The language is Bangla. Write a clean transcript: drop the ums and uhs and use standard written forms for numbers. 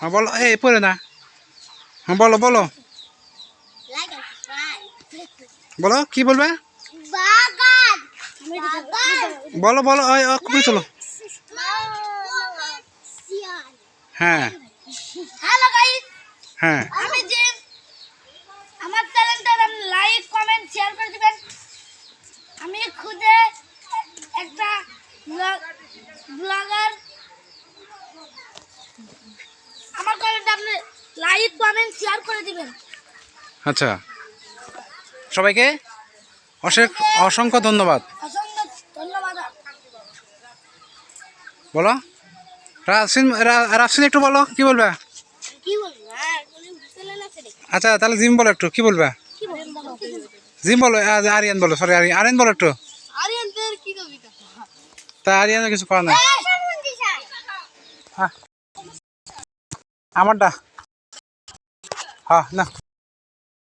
হ্যাঁ বলো, এই পড়ে না। হ্যাঁ বলো বলো বলো কি বলবে? বলো বলো, কপি তোলো। হ্যাঁ হ্যালো গাইস, হ্যাঁ আমি জিম। আমার চ্যানেলটা লাইক কমেন্ট শেয়ার করে দিবেন। আমি খুদে একটা ব্লগার। আমার চ্যানেলটা আপনি লাইক কমেন্ট শেয়ার করে দিবেন। আচ্ছা, সবাইকে অসংখ্য ধন্যবাদ। অসংখ্য ধন্যবাদ। বলো রাফসিন একটু বলো কি বলবে? কি বলবো? চ্যানেল আছে রে। আচ্ছা তাহলে জিম বলো একটু, কি বলবে? কি বলবো? জিম বলো, আরিয়ান বলো, সরি আরিয়ান বলো একটু। আরিয়ানদের কি কবিতা? তা আরিয়ানের কিছু করার নাই। হ্যাঁ আমারটা, হ্যাঁ না।